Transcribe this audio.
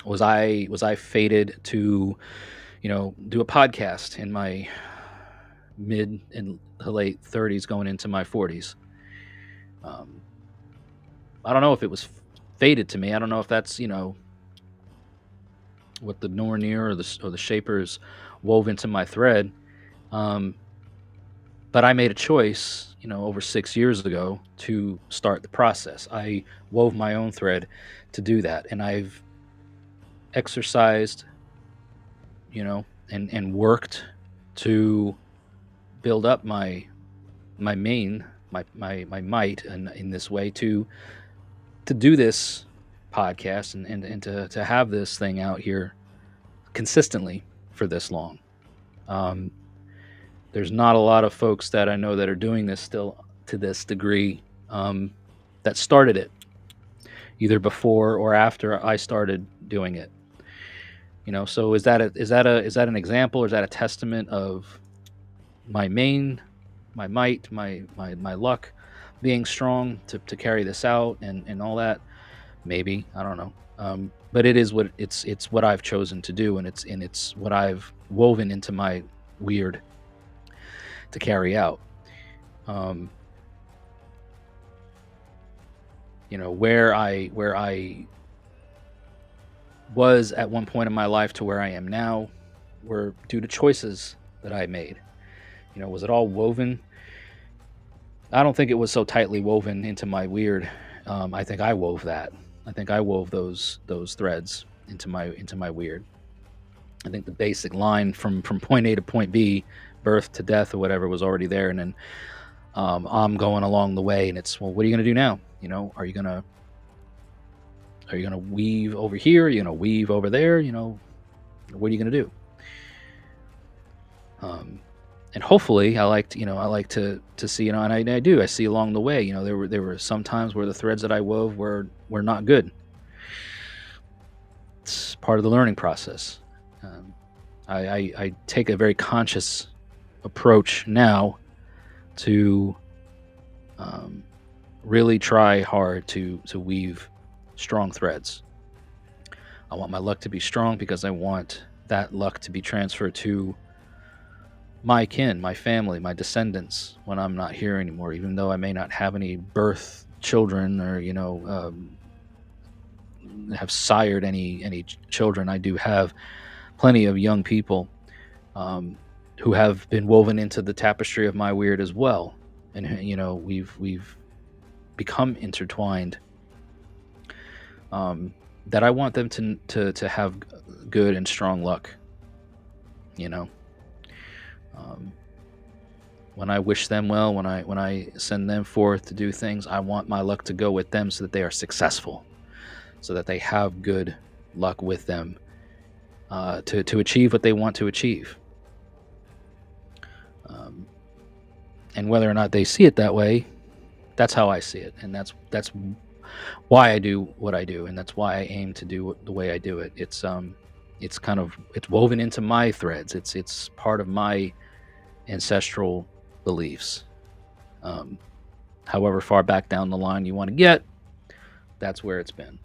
Was I fated to, do a podcast in my mid and late 30s, going into my 40s? Um, I don't know if it was fated to me. I don't know if that's what the Nornir or the Shapers wove into my thread. Um, but I made a choice, over 6 years ago to start the process. I wove my own thread to do that, and I've exercised, and worked to build up my main my might in this way to do this podcast and to have this thing out here consistently for this long. Um, there's not a lot of folks that I know that are doing this still to this degree, that started it either before or after I started doing it. So is that an example, or is that a testament of my main, my might, my luck being strong to carry this out and all that? Maybe, I don't know. But it's what I've chosen to do, and it's what I've woven into my weird to carry out. Um, where I was at one point in my life to where I am now were due to choices that I made. Was it all woven? I don't think it was so tightly woven into my weird. I think I wove that. I think I wove those threads into my weird. I think the basic line from point A to point B, birth to death or whatever, was already there, and then I'm going along the way, and it's, well, what are you gonna do now? Are you gonna weave over here? Are you gonna weave over there? What are you gonna do? And hopefully, I like to see, and I do. I see along the way. There were some times where the threads that I wove were not good. It's part of the learning process. Um, I take a very conscious approach now to um, really try hard to weave strong threads. I want my luck to be strong because I want that luck to be transferred to my kin, my family, my descendants when I'm not here anymore. Even though I may not have any birth children, or have sired any children, I do have plenty of young people, um, who have been woven into the tapestry of my weird as well, and we've become intertwined. That I want them to have good and strong luck. You know, um, when I wish them well, when I send them forth to do things, I want my luck to go with them so that they are successful, so that they have good luck with them, to achieve what they want to achieve. Um, and whether or not they see it that way, that's how I see it, and that's why I do what I do, and that's why I aim to do the way I do it. It's woven into my threads. It's part of my ancestral beliefs. Um, however far back down the line you want to get, that's where it's been.